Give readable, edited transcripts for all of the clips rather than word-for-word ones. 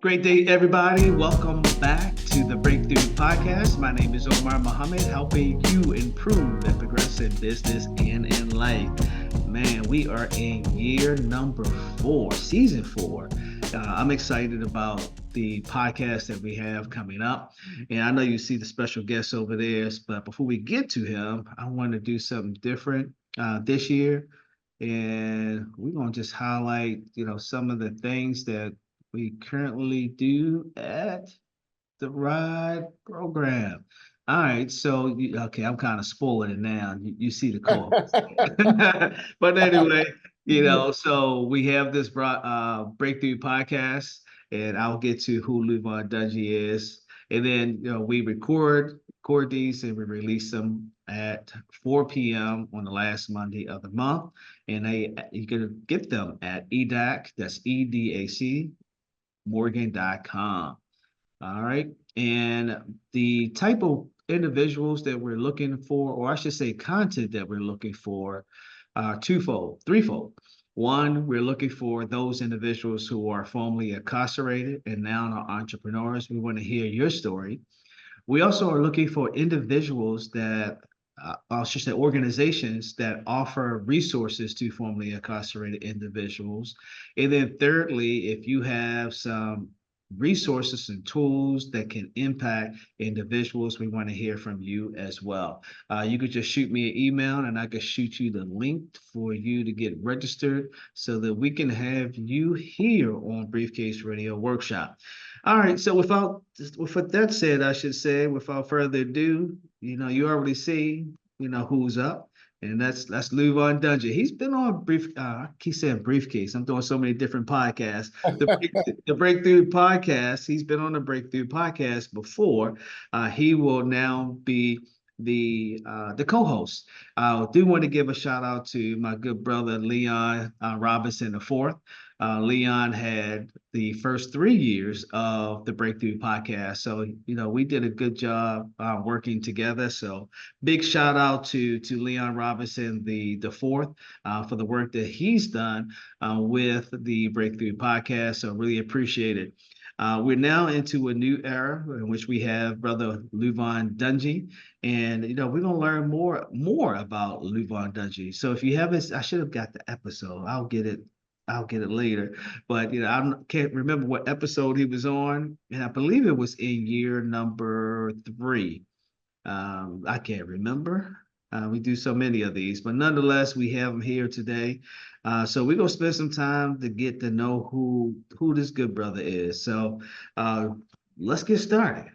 Great day, everybody. Welcome back to the Breakthrough Podcast. My name is Omar Mohammed, helping you improve and progress in business and in life. Man, we are in year number 4, season 4. I'm excited about the podcast that we have coming up. And I know you see the special guest over there, but before we get to him, I want to do something different this year. And we're going to just highlight, some of the things that we currently do at the Ride program. All right, so okay, I'm kind of spoiling it now. You see the co-host, but anyway, so we have this breakthrough podcast, and I'll get to who Luvon Dungee is, and then we record these and we release them at 4 p.m. on the last Monday of the month, and you can get them at EDAC. That's EDAC Morgan.com. All right. And the type of individuals that we're looking for, or I should say content that we're looking for, threefold. One, we're looking for those individuals who are formerly incarcerated and now are entrepreneurs. We want to hear your story. We also are looking for individuals that, I should say, organizations that offer resources to formerly incarcerated individuals. And then, thirdly, if you have some resources and tools that can impact individuals, we want to hear from you as well. You could just shoot me an email and I could shoot you the link for you to get registered so that we can have you here on Briefcase Radio Workshop. All right, so with that said, I should say, without further ado, you already see, who's up, and that's Luvon Dungee. He's been on I keep saying briefcase. I'm doing so many different podcasts. The Breakthrough Podcast. He's been on the Breakthrough Podcast before. He will now be the co-host. I do want to give a shout out to my good brother Leon Robinson IV. Leon had the first 3 years of the Breakthrough Podcast, so we did a good job working together. So big shout out to Leon Robinson the fourth for the work that he's done with the Breakthrough Podcast. So really appreciate it. We're now into a new era in which we have Brother Luvon Dungee, and we're gonna learn more about Luvon Dungee. So if you haven't, I should have got the episode. I'll get it. I'll get it later. But I can't remember what episode he was on, and I believe it was in year number 3. I can't remember. We do so many of these, but nonetheless, we have him here today. So we're gonna spend some time to get to know who this good brother is. So let's get started.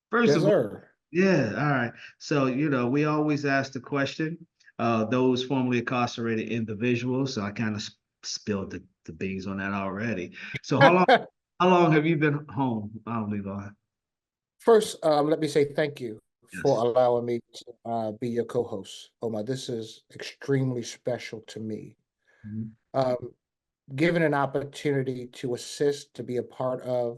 First Yes, of all, sir. yeah, all right. So we always ask the question, those formerly incarcerated individuals. So I kind of spilled the beans on that already. So how long have you been home, Levi? First, let me say thank you for Yes. allowing me to be your co-host. Omar, this is extremely special to me. Mhm. Um, Given an opportunity to assist, to be a part of,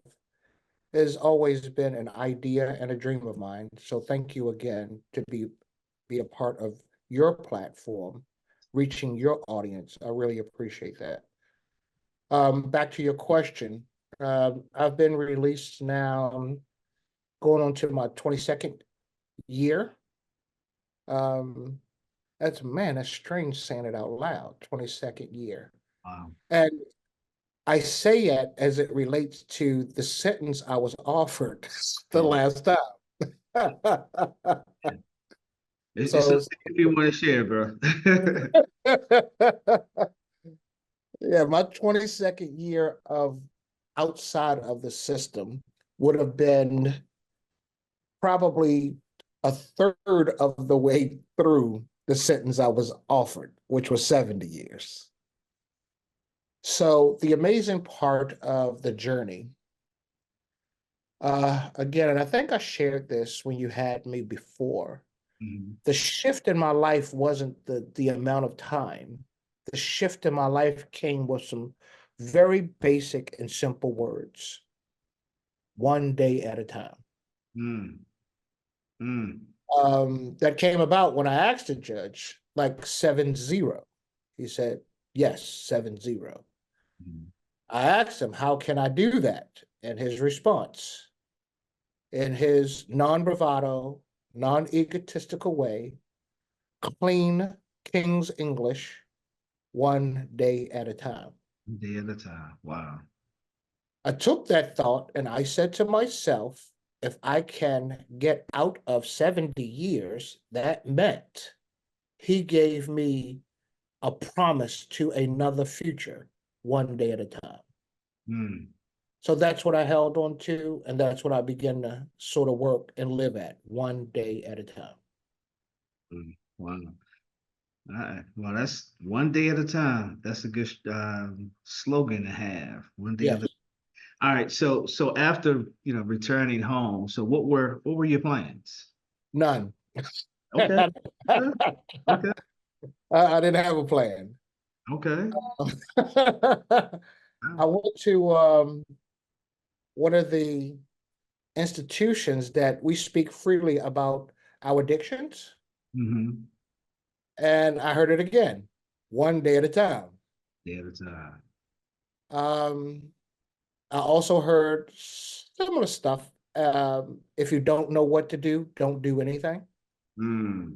has always been an idea and a dream of mine. So thank you again to be a part of your platform, reaching your audience. I really appreciate that. Back to your question. I've been released now, going on to my 22nd year. Um, that's strange saying it out loud, 22nd year. Wow. And I say it as it relates to the sentence I was offered the Yeah. last time. Yeah. It's So, something if you want to share, bro. yeah, my 22nd year of outside of the system would have been probably a third of the way through the sentence I was offered, which was 70 years. So the amazing part of the journey, again, and I think I shared this when you had me before, Mhm. the shift in my life wasn't the amount of time. The shift in my life came with some very basic and simple words, one day at a time. Mm. Mm. That came about when I asked the judge, like 7-0. He said, yes, 7-0. Mm. I asked him, how can I do that? And his response, in his non-bravado, non-egotistical way, clean King's English, one day at a time. Day at a time. Wow. I took that thought and I said to myself, if I can get out of 70 years, that meant he gave me a promise to another future, one day at a time. Mm, So that's what I held on to, and that's what I began to sort of work and live at, one day at a time. wow. All right. Well, that's one day at a time. That's a good slogan to have. One day at Yes, a. All right. So after returning home, so what were your plans? none. Okay. Okay. Okay. I didn't have a plan. Okay. I went to one of the institutions that we speak freely about our addictions, Mm-hmm. and I heard it again, one day at a time. Day at a time. Um, I also heard similar stuff. If you don't know what to do, don't do anything. Mm,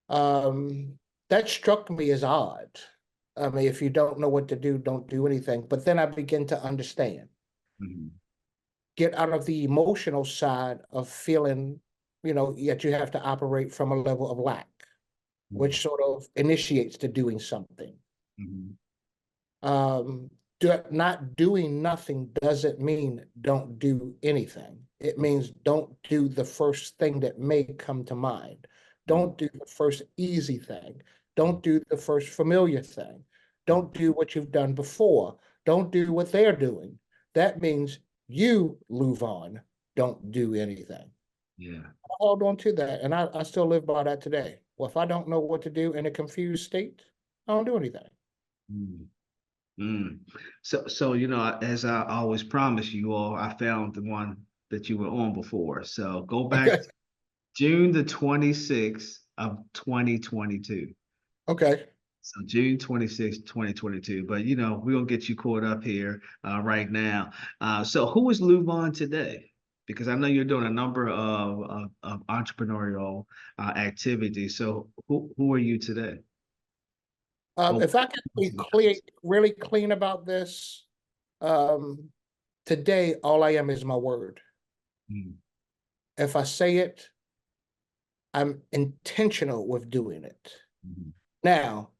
Um, that struck me as odd. I mean, if you don't know what to do, don't do anything. But then I begin to understand. mm-hmm. Get out of the emotional side of feeling, yet you have to operate from a level of lack, Mm-hmm. which sort of initiates to doing something. Mm-hmm. Um, not doing nothing doesn't mean don't do anything. It means don't do the first thing that may come to mind. Don't do the first easy thing. Don't do the first familiar thing. Don't do what you've done before. Don't do what they're doing. That means you, Luvon, don't do anything. Yeah. I held on to that, and I still live by that today. Well, if I don't know what to do in a confused state, I don't do anything. Mm. Mm. So as I always promise you all, I found the one that you were on before. So go back Okay. to June the 26th of 2022. Okay. So June 26th, 2022. But we're gonna get you caught up here right now. So who is Luvon today? Because I know you're doing a number of entrepreneurial activities. So who are you today? Well, If I can be clear, really clean about this, um, today all I am is my word. mm, If I say it, I'm intentional with doing it. mm, Now,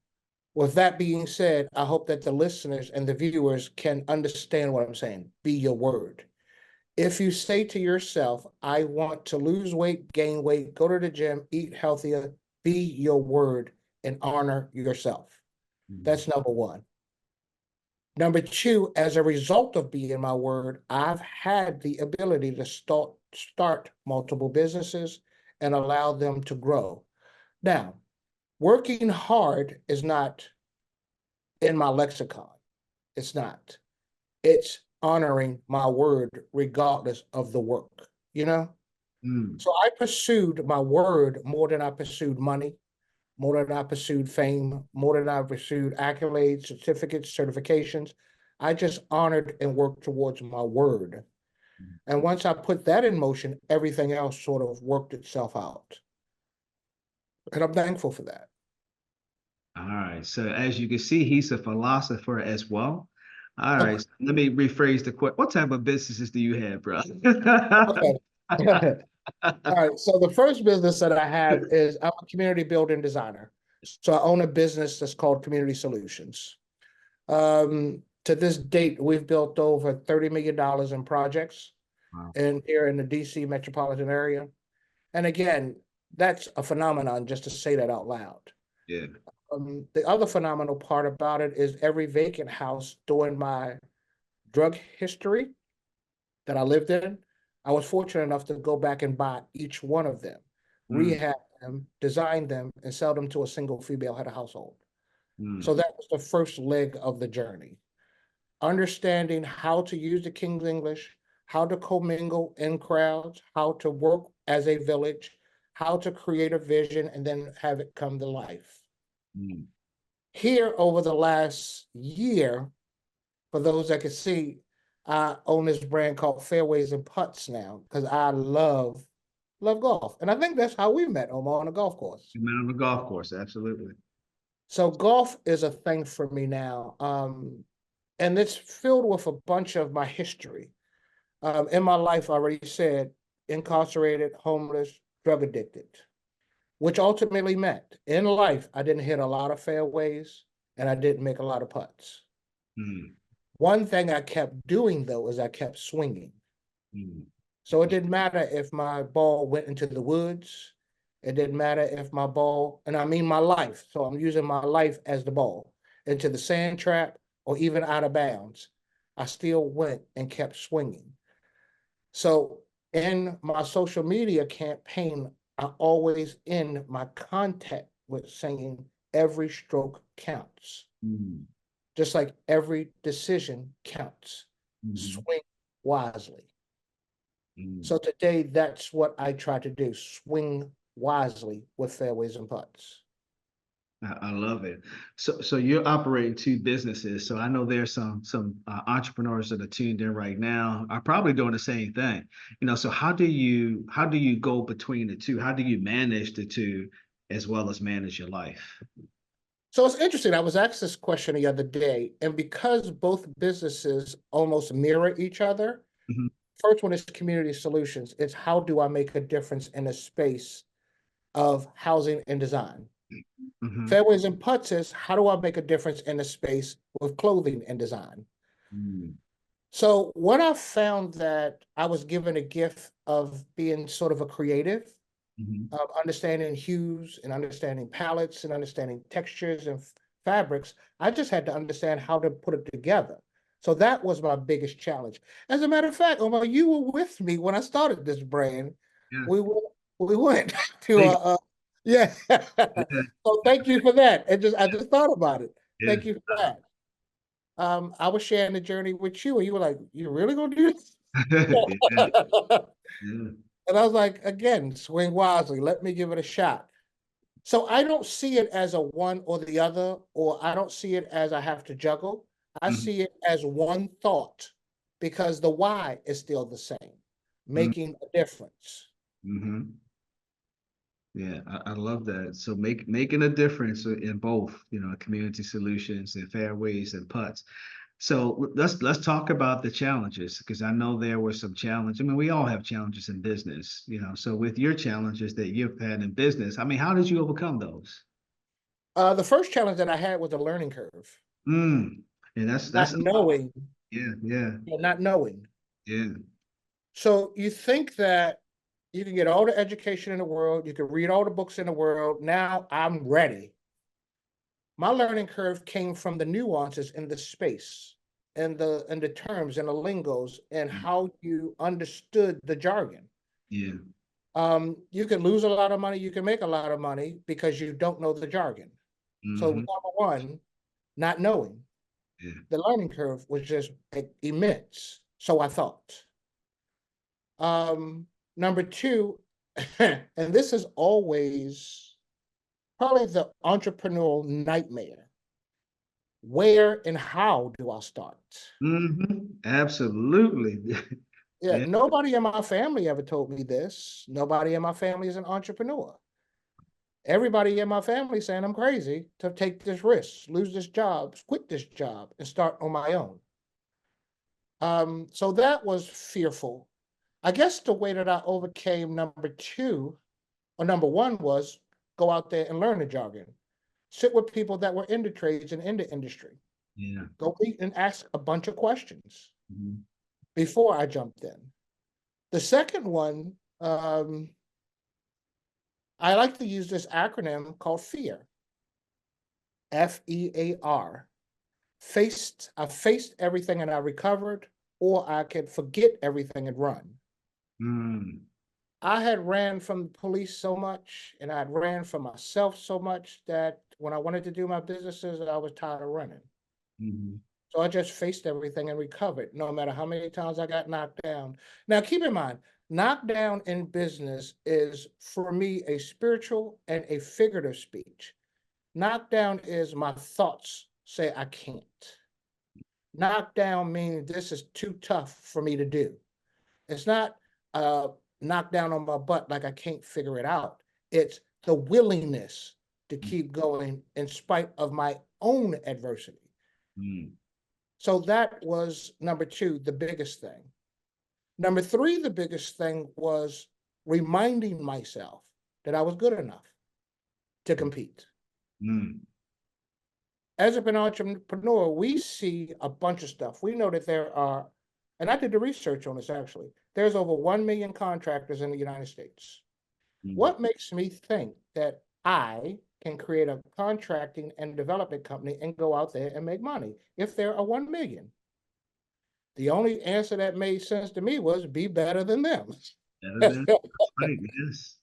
with that being said, I hope that the listeners and the viewers can understand what I'm saying. Be your word. If you say to yourself, I want to lose weight, gain weight, go to the gym, eat healthier, be your word and honor yourself. mm, That's number one. Number two, as a result of being my word, I've had the ability to start multiple businesses and allow them to grow. Now, working hard is not in my lexicon. It's not. It's honoring my word regardless of the work, you know? mm, So I pursued my word more than I pursued money, more than I pursued fame, more than I pursued accolades, certificates, certifications. I just honored and worked towards my word. mm. And once I put that in motion, everything else sort of worked itself out. And I'm thankful for that. All right. So as you can see, he's a philosopher as well. All right. Okay. So let me rephrase the question. What type of businesses do you have, bro? Okay. All right. So the first business that I have is I'm a community building designer. So I own a business that's called Community Solutions. To this date, we've built over $30 million in projects Wow. in here in the DC metropolitan area. And again, that's a phenomenon just to say that out loud. Yeah. The other phenomenal part about it is every vacant house during my drug history that I lived in, I was fortunate enough to go back and buy each one of them, Mm, rehab them, design them, and sell them to a single female head of household. mm, So that was the first leg of the journey. Understanding how to use the King's English, how to commingle in crowds, how to work as a village, how to create a vision and then have it come to life. mm, Here over the last year, for those that can see, I own this brand called Fairways and Putts now because I love golf. And I think that's how we met, Omar, on a golf course. You met on the golf course, absolutely. So golf is a thing for me now. And it's filled with a bunch of my history. In my life, I already said incarcerated, homeless, drug addicted, which ultimately meant in life, I didn't hit a lot of fairways and I didn't make a lot of putts. Mm, One thing I kept doing though is I kept swinging. mm, So it didn't matter if my ball went into the woods. It didn't matter if my ball, and I mean my life. So I'm using my life as the ball into the sand trap or even out of bounds. I still went and kept swinging. So in my social media campaign, I always end my contact with saying every stroke counts, mm, just like every decision counts. mm, Swing wisely. mm. So today, that's what I try to do: swing wisely with fairways and putts. I love it. So you're operating two businesses. So I know there's some entrepreneurs that are tuned in right now are probably doing the same thing. So how do you go between the two? How do you manage the two as well as manage your life? So it's interesting. I was asked this question the other day, and because both businesses almost mirror each other, Hmm. first one is community solutions. It's how do I make a difference in a space of housing and design? Hmm. Fairways and putts is how do I make a difference in a space with clothing and design? Hmm. So what I found that I was given a gift of being sort of a creative, Hmm. of understanding hues and understanding palettes and understanding textures and fabrics. I just had to understand how to put it together. So that was my biggest challenge. As a matter of fact, Omar, you were with me when I started this brand. Yeah. We went to Thank yeah. you. So thank you for that. I just thought about it. Yeah. Thank you for that. I was sharing the journey with you, and you were like, "You really gonna do this?" Yeah. Yeah. And I was like, again, swing wisely. Let me give it a shot. So I don't see it as a one or the other, or I don't see it as I have to juggle. I Mhm, see it as one thought because the why is still the same, mhm, making a difference. mhm. Yeah, I love that. So making a difference in both, community solutions and fairways and putts. So let's talk about the challenges because I know there were some challenges. I mean, we all have challenges in business. So with your challenges that you've had in business, I mean, how did you overcome those? The first challenge that I had was a learning curve, Mm. And that's not knowing, yeah, yeah, not knowing. yeah. So you think that you can get all the education in the world, you can read all the books in the world. Now I'm ready. My learning curve came from the nuances in the space and the terms and the lingos and how you understood the jargon. Yeah. You can lose a lot of money, you can make a lot of money because you don't know the jargon. So Hmm. number one, not knowing. Yeah. The learning curve was just immense. So I thought. Number two, and this is always probably the entrepreneurial nightmare. Where and how do I start? Absolutely. Yeah, Yeah. nobody in my family ever told me this. Nobody in my family is an entrepreneur. Everybody in my family saying I'm crazy to take this risk, lose this job, quit this job, and start on my own. So that was fearful. I guess the way that I overcame number two or number one was go out there and learn the jargon. Sit with people that were in the trades and in the industry. Yeah. Go meet and ask a bunch of questions Mhm. before I jumped in. The second one, I like to use this acronym called FEAR. FEAR. I faced everything and I recovered, or I could forget everything and run. Mm. I had ran from the police so much and I had ran from myself so much that when I wanted to do my businesses, I was tired of running. Mhm. So I just faced everything and recovered, no matter how many times I got knocked down. Now, keep in mind, knockdown in business is for me a spiritual and a figurative speech. Knockdown is my thoughts say I can't. knockdown means this is too tough for me to do. It's not knocked down on my butt like I can't figure it out. It's the willingness to keep going in spite of my own adversity. Mm. So that was number two, the biggest thing. Number three, the biggest thing was reminding myself that I was good enough to compete. Mm. As an entrepreneur, we see a bunch of stuff. We know that there are, and I did the research on this actually, there's over 1 million contractors in the United States. Mm. What makes me think that I can create a contracting and development company and go out there and make money if there are 1 million? The only answer that made sense to me was be better than them. Better than right, yes.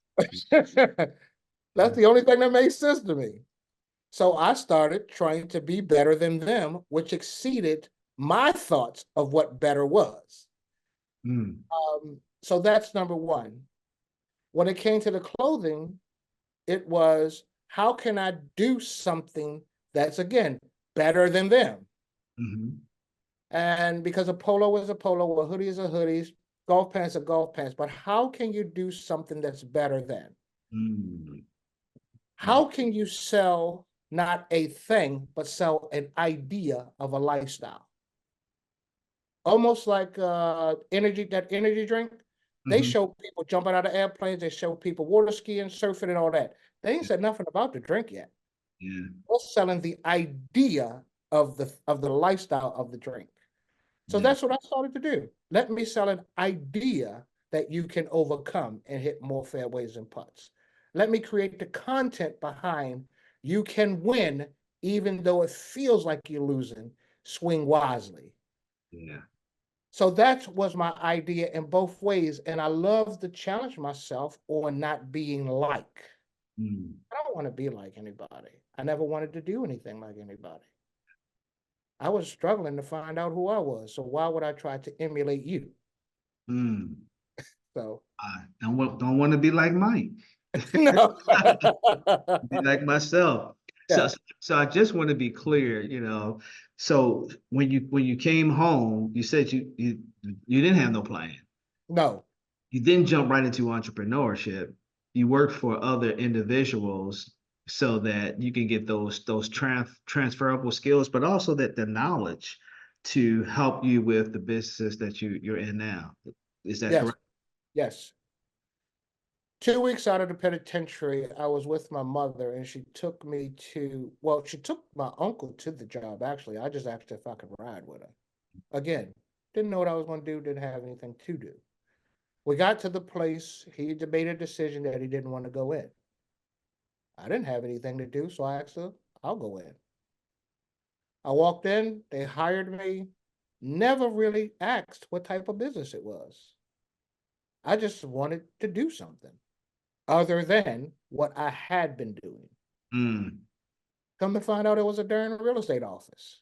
That's the only thing that makes sense to me. So I started trying to be better than them, which exceeded my thoughts of what better was. Mm. So that's number one. When it came to the clothing, it was how can I do something that's, again, better than them? Mm-hmm. And because a polo is a polo, a hoodie is a hoodie, golf pants are golf pants, but how can you do something that's better than? Mm. Mm. How can you sell not a thing, but sell an idea of a lifestyle? Almost like that energy drink. They Mm-hmm. show people jumping out of airplanes, they show people water skiing, surfing, and all that. They ain't said nothing about the drink yet. Yeah. They're selling the idea of the lifestyle of the drink. So Yeah. that's what I started to do. Let me sell an idea that you can overcome and hit more fairways and putts. Let me create the content behind you can win even though it feels like you're losing. Swing wisely. Yeah. So that was my idea in both ways. And I love to challenge myself on not being like. Mm. I don't want to be like anybody. I never wanted to do anything like anybody. I was struggling to find out who I was. So why would I try to emulate you? Mm. So I don't want to be like Mike. no. Be like myself. So, Yeah. so I just want to be clear, So when you came home, you said you didn't have no plan. No. You didn't jump right into entrepreneurship. You worked for other individuals so that you can get those transferable skills, but also that the knowledge to help you with the business that you're in now. Is that Yes. correct? Yes. 2 weeks out of the penitentiary, I was with my mother and she took me to, well, she took my uncle to the job, actually. I just asked if I could ride with her. Again, didn't know what I was going to do, didn't have anything to do. We got to the place, he made a decision that he didn't want to go in. I didn't have anything to do, so I asked her, I'll go in. I walked in, they hired me, never really asked what type of business it was. I just wanted to do something other than what I had been doing. Mm. Come to find out it was a darn real estate office.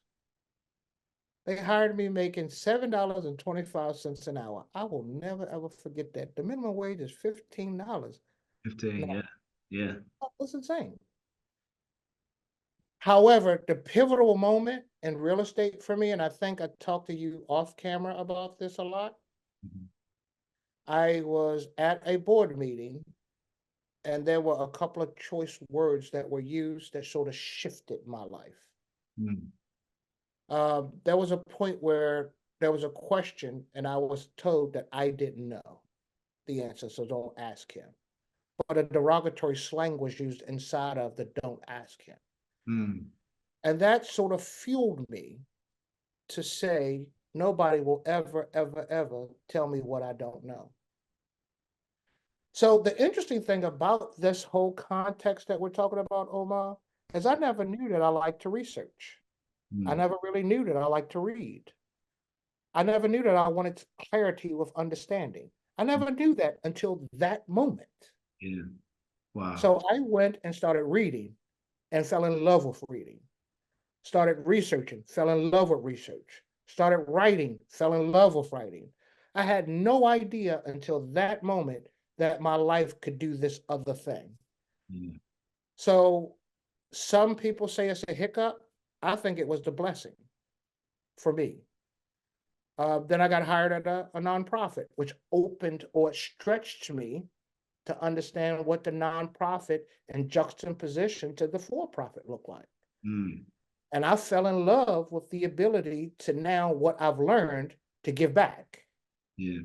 They hired me making $7.25 an hour. I will never ever forget that. The minimum wage is $15. 15, No, yeah. Yeah. that's insane. However, the pivotal moment in real estate for me, and I think I talked to you off camera about this a lot. Mhm. I was at a board meeting and there were a couple of choice words that were used that sort of shifted my life. Mm. There was a point where there was a question, and I was told that I didn't know the answer, so don't ask him. But a derogatory slang was used inside of the don't ask him. Mm. And that sort of fueled me to say, nobody will ever, ever, ever tell me what I don't know. So the interesting thing about this whole context that we're talking about, Omar, is I never knew that I like to research. I Mm. never really knew that I like to read. I never knew that I wanted clarity with understanding. I never knew that until that moment. Yeah. Wow. So I went and started reading and fell in love with reading. Started researching, fell in love with research. Started writing, fell in love with writing. I had no idea until that moment that my life could do this other thing. Yeah. So some people say it's a hiccup. I think it was the blessing. for me. Then I got hired at a nonprofit, which opened or stretched me to understand what the nonprofit in juxtaposition to the for-profit look like. Mm. And I fell in love with the ability to now what I've learned to give back. Yeah.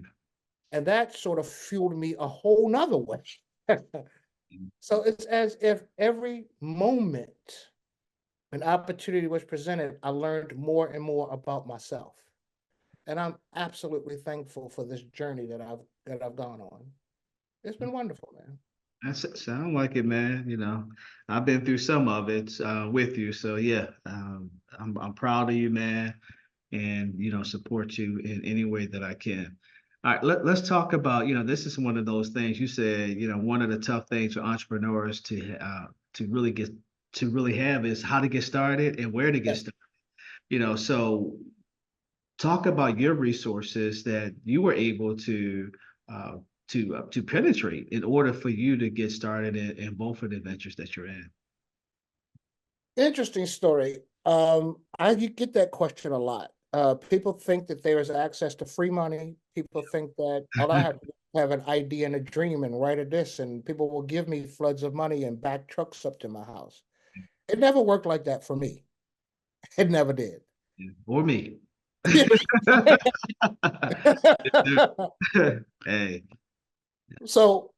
And that sort of fueled me a whole nother way. So it's as if every moment an opportunity was presented, I learned more and more about myself. And I'm absolutely thankful for this journey that I've gone on. It's been wonderful, man. That sound like it, man. I've been through some of it with you. So yeah, I'm proud of you, man, and support you in any way that I can. All right, let's talk about, this is one of those things you said, one of the tough things for entrepreneurs to really have is how to get started and where to get Yes. started. So talk about your resources that you were able uh, to penetrate in order for you to get started in both of the ventures that you're in. Interesting story. I get that question a lot. People think that there is access to free money. People think that all I have to do is have an idea and a dream and write a this, and people will give me floods of money and back trucks up to my house. It never worked like that for me. It never did. Or me. Hey. So,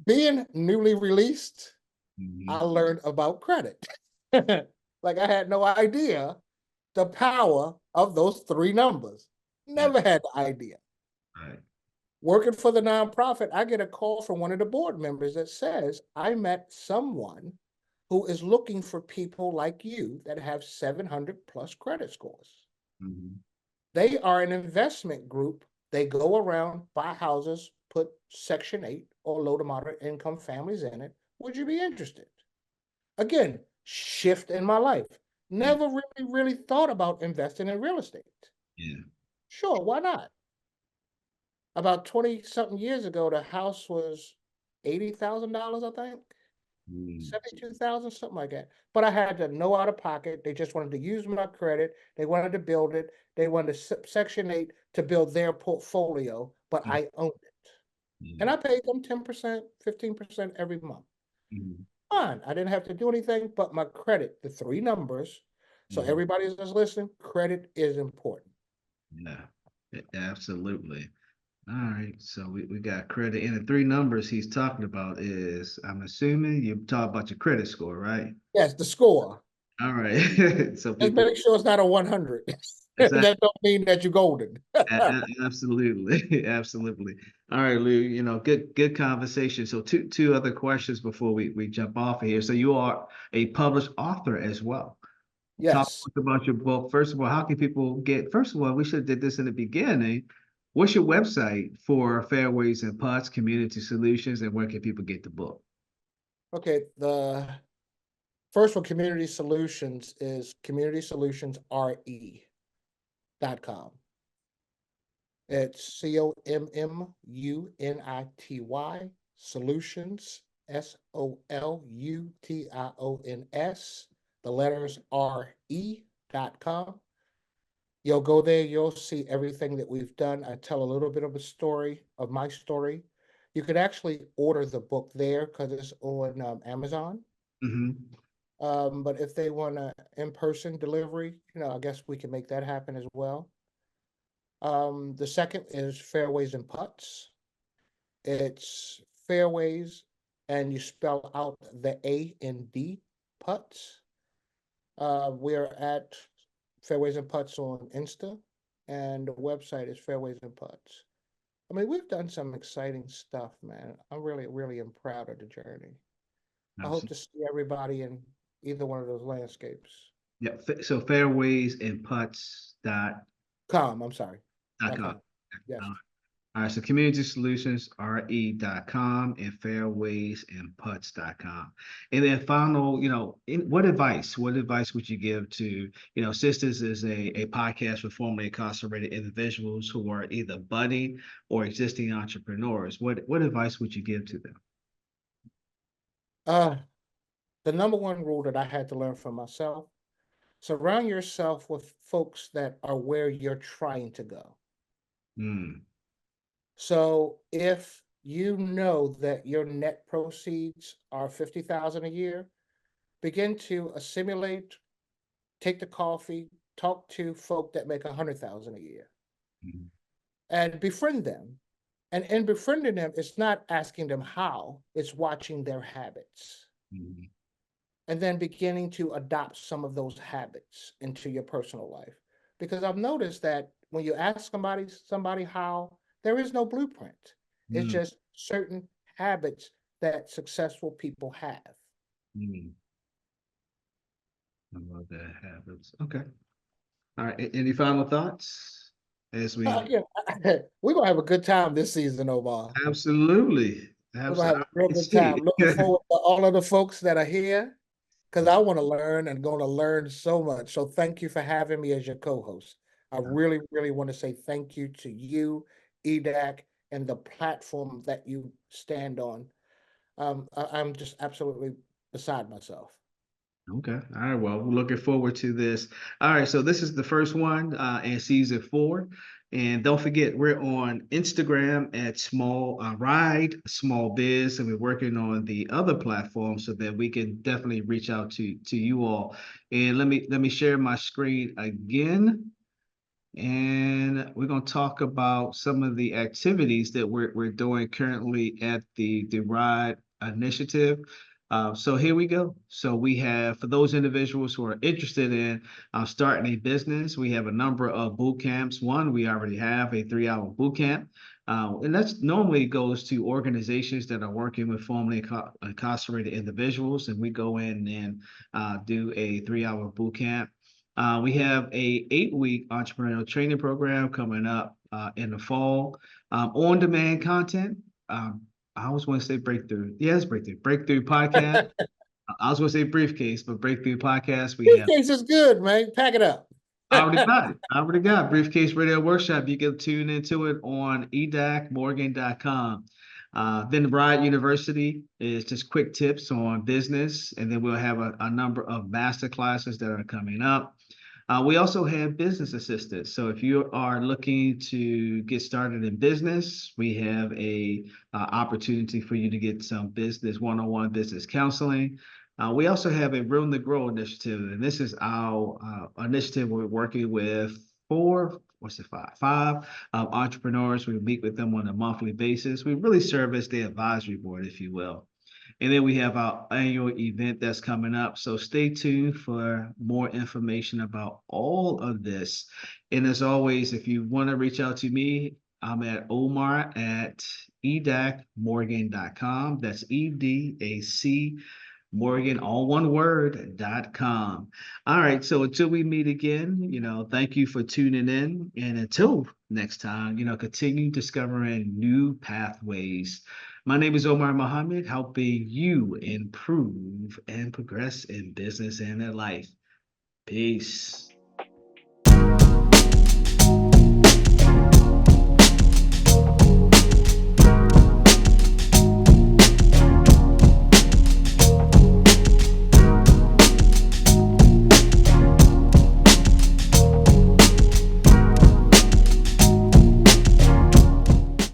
being newly released, I Mhm. learned about credit. Like I had no idea the power of those three numbers. Yeah, Never had the idea. right. Working for the nonprofit, I get a call from one of the board members that says, I met someone who is looking for people like you that have 700 plus credit scores. Mhm. They are an investment group. They go around, buy houses, put Section 8 or low to moderate income families in it. Would you be interested? Again, shift in my life. Yeah, Never really thought about investing in real estate. yeah. Sure, why not? About 20 something years ago, the house was $80,000, I think. Mm. 72,000, something like that. But I had to no out of pocket. They just wanted to use my credit. They wanted to build it. They wanted Section 8 to build their portfolio, but Mm. I owned it. And Yeah. I paid them 10%, 15% every month. Mhm. Fine. I didn't have to do anything but my credit, the three numbers. So Mhm. everybody that's listening, credit is important. Yeah, absolutely. All right, so we got credit, and the three numbers he's talking about is, I'm assuming you talk about your credit score, right? Yes, the score. All right, so Just people, make sure it's not a 100. that's That don't mean that you're golden. absolutely, absolutely. All right, Lou, good conversation. So two other questions before we jump off of here. So you are a published author as well. Talk Yes. about your book. First of all, how can people first of all, we should have did this in the beginning. What's your website for Fairways and Putts Community Solutions, and where can people get the book? Okay. The first one, Community Solutions, is communitysolutionsre.com. It's COMMUNITY solutions, SOLUTIONS, the letters RE.com. You'll go there, you'll see everything that we've done. I tell a little bit of a story of my story. You could actually order the book there because it's on Amazon. Hmm. But if they want a in-person delivery, I guess we can make that happen as well. The second is Fairways and Putts. It's Fairways, and you spell out the A and D, Putts. We're at Fairways and Putts on Insta, and the website is Fairways and Putts. I mean, we've done some exciting stuff, man. I'm really am proud of the journey. I hope to Absolutely. see everybody in either one of those landscapes. Yeah. So Fairways and Putts I'm sorry. dot Dot com. com. Yes. All right, so community solutions re.com and fairways and putts.com. And then final, what advice would you give to, Sisters is a podcast for formerly incarcerated individuals who are either budding or existing entrepreneurs. What advice would you give to them? Uh, the number one rule that I had to learn for myself, Surround yourself with folks that are where you're trying to go. Mm, So if you know that your net proceeds are 50,000 a year, begin to assimilate, take the coffee, talk to folk that make 100,000 a year mm, and befriend them. And in befriending them, it's not asking them how, it's watching their habits mm, and then beginning to adopt some of those habits into your personal life. Because I've noticed that when you ask somebody how, there is no blueprint. It's mm, just certain habits that successful people have. mm. I love that habits. Okay. All right. Any final thoughts as we Yeah, we're gonna have a good time this season, Omar. absolutely, We're gonna absolutely have a real I good see. time. Looking forward to all of the folks that are here because I want to learn and going to learn so much. So thank you for having me as your co-host. I really, really want to say thank you to you, EDAC, and the platform that you stand on. I'm just absolutely beside myself. Okay. All right. Well, we're looking forward to this. All right. So this is the first one in season 4. And don't forget, we're on Instagram at Small Ride Small Biz, and we're working on the other platforms so that we can definitely reach out to you all. And let me share my screen again. And we're going to talk about some of the activities that we're doing currently at the RIDE initiative. So here we go. So we have, for those individuals who are interested in starting a business, we have a number of boot camps. One, we already have a 3-hour boot camp. And that's normally goes to organizations that are working with formerly incarcerated individuals. And we go in and do a 3-hour boot camp. We have a 8-week entrepreneurial training program coming up in the fall. On-demand content. I always want to say breakthrough. Yes, breakthrough. Breakthrough podcast. I was going to say briefcase, but breakthrough podcast. We have Briefcase is good, man. Pack it up. I already got it. I already got Briefcase Radio Workshop. You can tune into it on edacmorgan.com. Then Ride University is just quick tips on business, and then we'll have a number of master classes that are coming up. We also have business assistance. So if you are looking to get started in business, we have a opportunity for you to get some business one-on-one business counseling. We also have a Room to Grow initiative, and this is our initiative. We're working with five entrepreneurs. We meet with them on a monthly basis. We really serve as the advisory board, if you will. And then we have our annual event that's coming up. So stay tuned for more information about all of this. And as always, if you want to reach out to me, I'm at Omar at edacmorgan.com. That's EDAC Morgan, all one word.com. All right. So until we meet again, thank you for tuning in. And until next time, continue discovering new pathways. My name is Omar Mohammed, helping you improve and progress in business and in life. Peace.